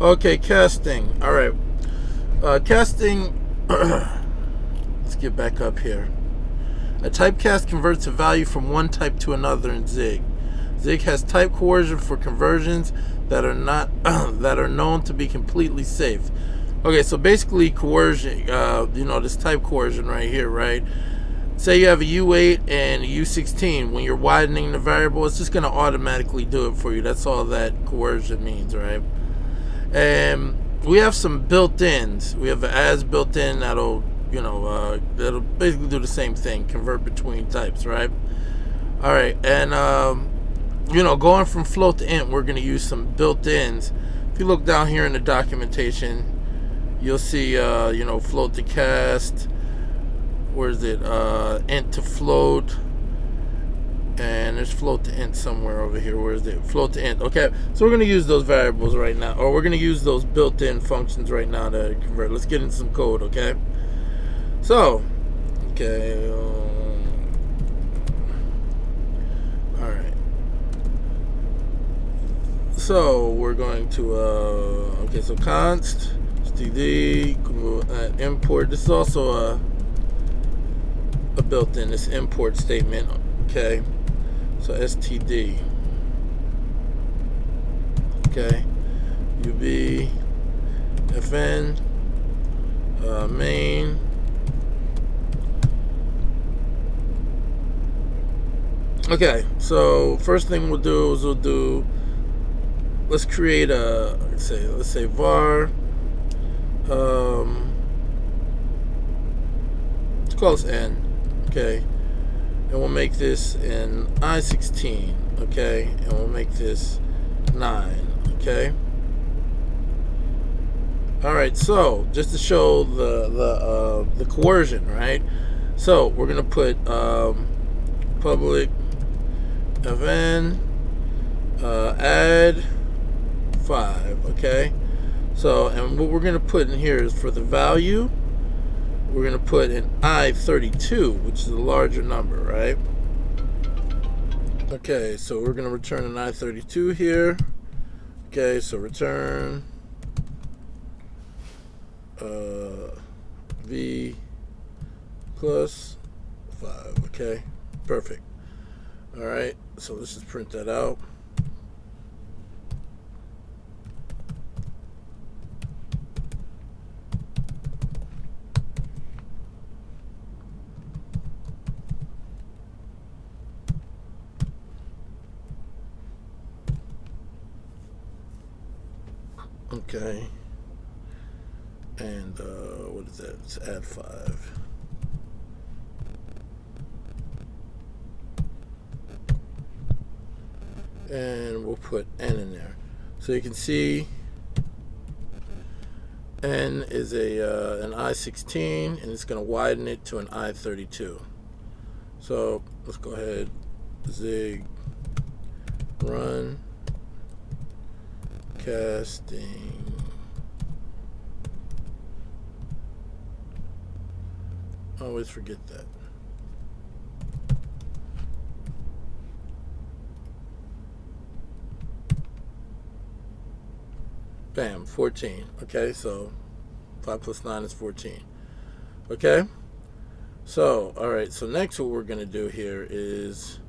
Okay, casting. All right. Casting. Let's get back up here. A typecast converts a value from one type to another in Zig. Zig has type coercion for conversions that are not that are known to be completely safe. Okay, so basically coercion. This type coercion right here, right? Say you have a U8 and a U16. When you're widening the variable, it's just going to automatically do it for you. That's all that coercion means, right? And we have some built-ins. We have an as built-in that'll basically do the same thing, convert between types, right? All right, and going from float to int, we're going to use some built-ins. If you look down here in the documentation, you'll see float to cast. Where is it? Int to float. And there's float to int somewhere over here. Where is it? Float to int. Okay, so we're going to use those variables right now, or we're going to use those built-in functions right now to convert. Let's get into some code, okay? So, okay. All right. So we're going to so const std import. This is also a built-in, this import statement. Okay, so std, okay, ub fn main. Okay, so first thing we'll do is let's create a let's say var. Let's call this n. Okay, and we'll make this an I16, okay, and we'll make this 9, okay. All right, so just to show the coercion, right? So we're gonna put public fn add 5, okay. So, and what we're gonna put in here is for the value, we're going to put an I32, which is a larger number, right? Okay, so we're going to return an I32 here. Okay, so return v plus 5. Okay, perfect. All right, so let's just print that out. Okay, and what is that? Let's add 5. And we'll put n in there. So you can see n is an I16, and it's going to widen it to an I32. So let's go ahead, zig run casting. Always forget that. Bam, 14. Okay, so 5 plus 9 is 14. Okay, so all right, so next what we're going to do here is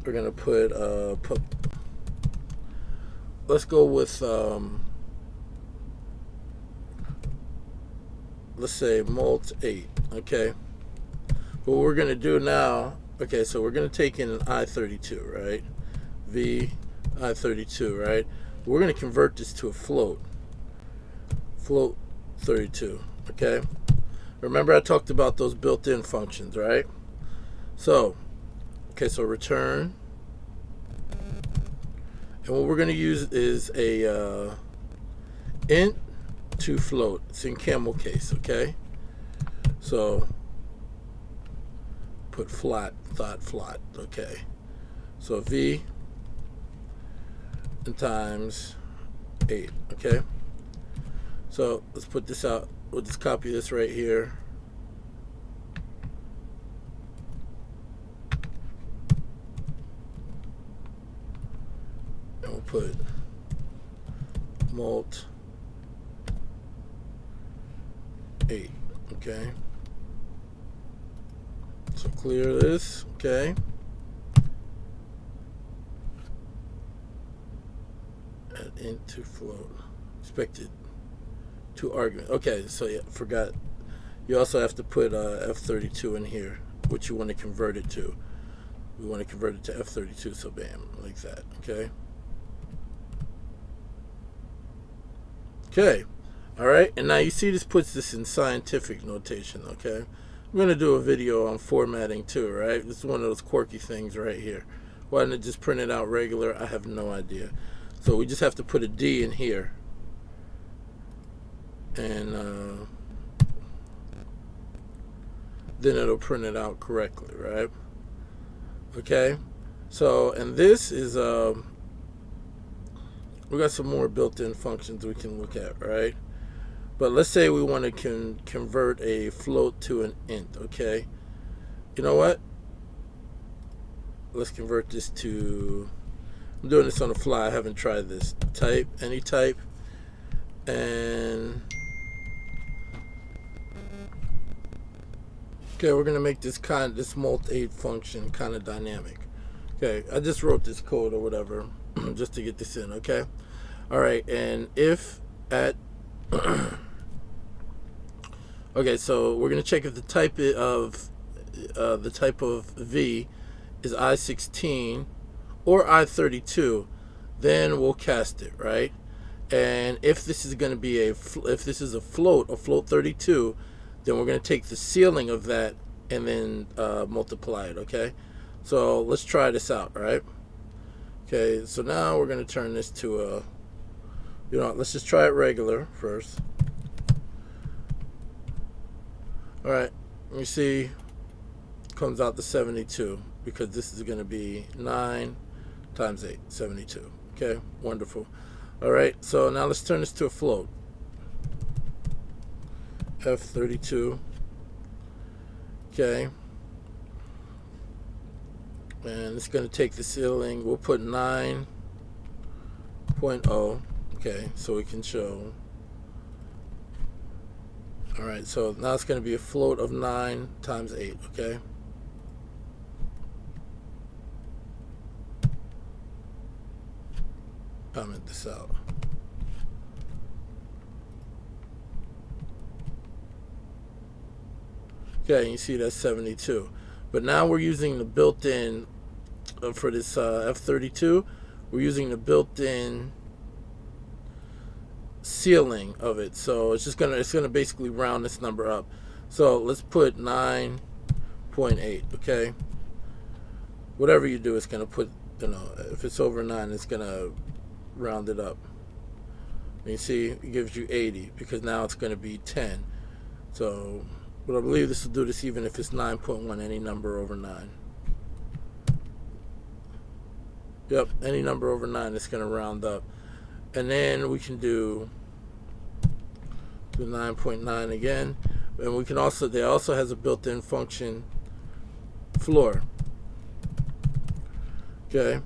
we're going to put let's go with let's say molt 8. Okay, what we're going to do now, okay, so we're going to take in an I32, right? V I32, right? We're going to convert this to a float 32. Okay, remember I talked about those built-in functions, right? So okay, so return, and what we're going to use is a int to float. It's in camel case, okay? So put flat, okay? So v and times 8, okay? So let's put this out. We'll just copy this right here. put mult 8. Okay. So clear this. Okay. Add int to float. Expected to argument. Okay. So yeah, forgot. You also have to put F32 in here, which you want to convert it to. We want to convert it to F32, so bam, like that, okay? Okay, all right, and now you see this puts this in scientific notation, okay? I'm going to do a video on formatting too, right? This is one of those quirky things right here. Why didn't it just print it out regular? I have no idea. So we just have to put a D in here. And then it'll print it out correctly, right? Okay, so, and this is we got some more built-in functions we can look at, right? But let's say we want to convert a float to an int. Okay, you know what, let's convert this to, I'm doing this on the fly, I haven't tried this. Type, any type, and okay, we're gonna make this mult8 function kind of dynamic. Okay, I just wrote this code or whatever just to get this in. Okay, all right, and if at okay, so we're gonna check if the type of v is I16 or I32, then we'll cast it, right? And if this is gonna be if this is a float 32, then we're going to take the ceiling of that and then multiply it, okay? So let's try this out, right? Okay, so now we're going to turn this to a, you know, let's just try it regular first. All right, you see, comes out to 72 because this is going to be 9 times 8, 72. Okay, wonderful. All right, so now let's turn this to a float. F32. Okay, and it's going to take the ceiling. We'll put 9.0. Okay, so we can show. All right, so now it's going to be a float of 9 times 8. Okay, comment this out. Okay, you see that's 72. But now we're using the built-in, for this F32, we're using the built-in ceiling of it. So it's gonna basically round this number up. So let's put 9.8, okay? Whatever you do, it's gonna put, you know, if it's over 9, it's gonna round it up. And you see, it gives you 80 because now it's gonna be 10. So, but I believe this will do this even if it's 9.1, any number over 9. Yep, any number over 9 is going to round up. And then we can do 9.9 again. And we can also, they also has a built-in function floor. Okay.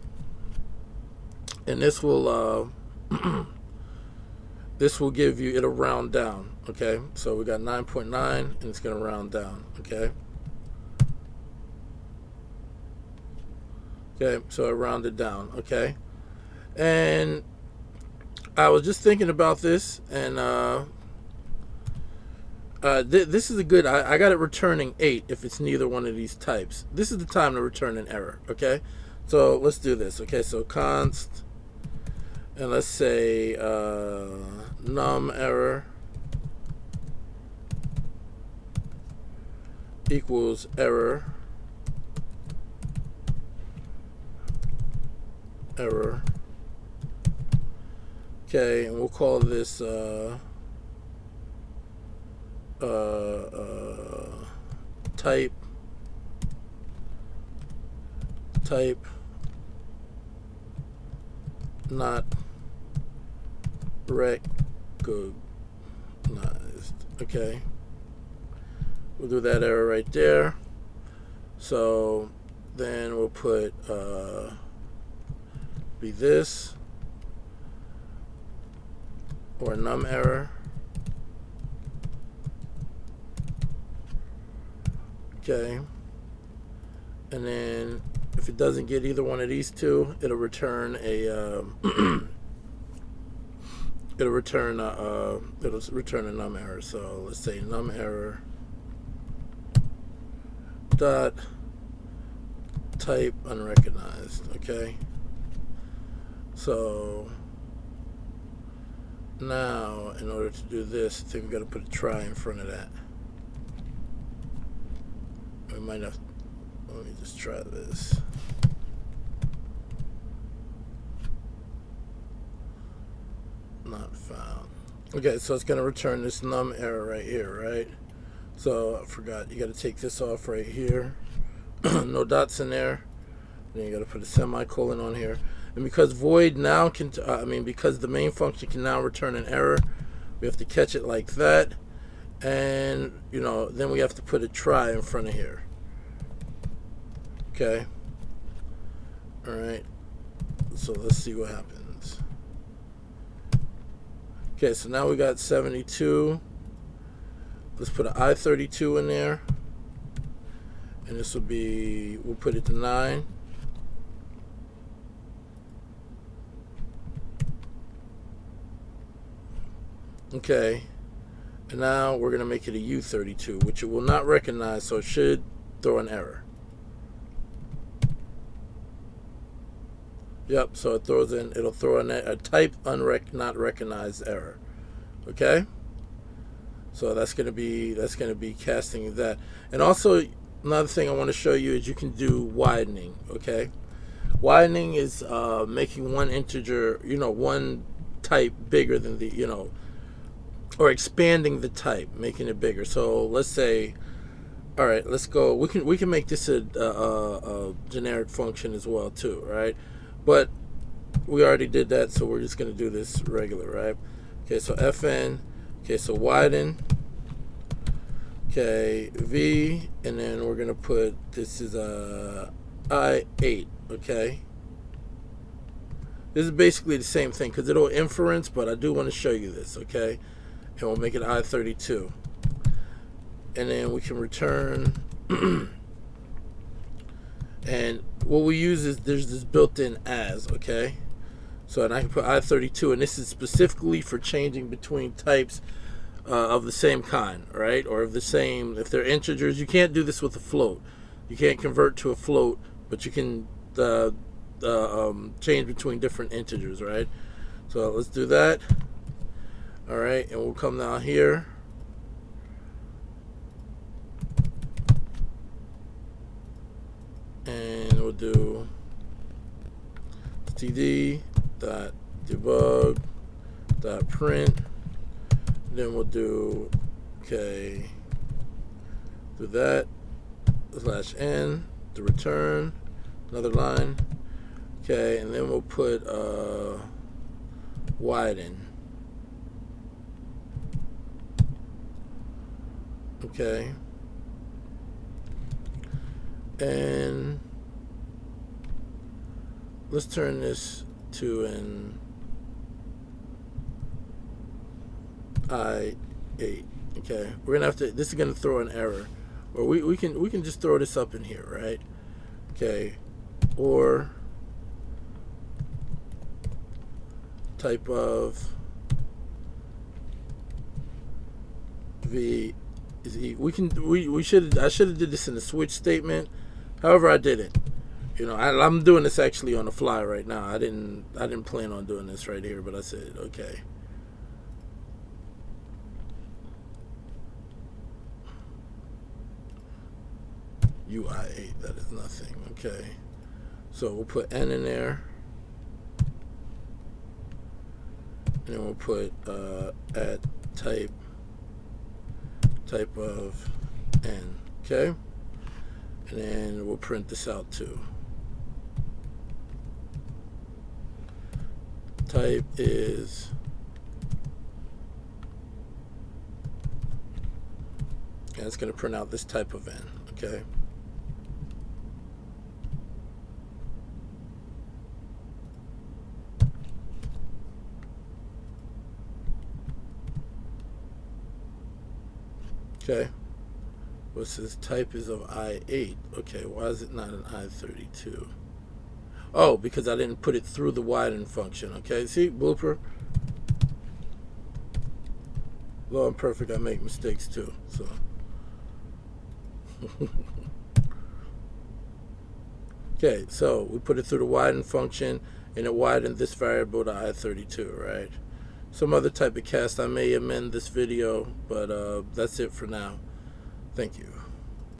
And this will this will give you, it'll round down. Okay, so we got 9.9 and it's going to round down. Okay. Okay, so it rounded down. Okay. And I was just thinking about this, and this is a good, I got it returning 8 if it's neither one of these types. This is the time to return an error. Okay, so let's do this. Okay, so const, and let's say num error equals error okay, and we'll call this type not recognized. Okay, we'll do that error right there. So then we'll put be this, or num error. Okay, and then if it doesn't get either one of these two, it'll return a it'll return a num error. So let's say num error dot type unrecognized. Okay, so now in order to do this, I think we got to put a try in front of that. We might have. Let me just try this. Not found. Okay, so it's going to return this num error right here, right? So I forgot, you got to take this off right here. No dots in there. Then you got to put a semicolon on here. And because void now can, because the main function can now return an error, we have to catch it like that. And, then we have to put a try in front of here. Okay. All right. So let's see what happens. Okay, so now we got 72. Let's put an I32 in there. And this will be, we'll put it to 9. Okay. And now we're going to make it a U32, which it will not recognize, so it should throw an error. Yep, so it throws in, it'll throw in a type not recognized error. Okay? So that's gonna be casting that. And also another thing I want to show you is you can do widening, okay? Widening is making one integer, one type bigger than the, or expanding the type, making it bigger. So let's say, all right, let's go. We can make this a generic function as well too, right? But we already did that, so we're just going to do this regular, right? Okay, so fn. Okay, so widen. Okay, v, and then we're going to put, this is I8, okay? This is basically the same thing because it'll inference, but I do want to show you this, okay? And we'll make it I32. And then we can return... And what we use is there's this built-in as, okay? So, and I can put I32, and this is specifically for changing between types of the same kind, right? Or of the same, if they're integers. You can't do this with a float. You can't convert to a float, but you can change between different integers, right? So let's do that. All right, and we'll come down here. And we'll do std.debug.print. Then we'll do, okay, do that, /n to return, another line. Okay, and then we'll put widen. Okay. And let's turn this to an I8. Okay, we're gonna have to. This is gonna throw an error, or we can just throw this up in here, right? Okay, or type of v is I should have did this in the switch statement. However, I didn't. I'm doing this actually on the fly right now. I didn't plan on doing this right here, but I said okay. UI8, that is nothing. Okay, so we'll put n in there, and then we'll put at type of n. Okay, and then we'll print this out too. Type is and it's going to print out this type of n. Okay. Okay. What's this? Type is of I8. Okay, why is it not an I32? Oh, because I didn't put it through the widen function. Okay, see, blooper. Though I'm perfect, I make mistakes too. So, okay, so we put it through the widen function, and it widened this variable to I32, right? Some other type of cast, I may amend this video, but that's it for now. Thank you.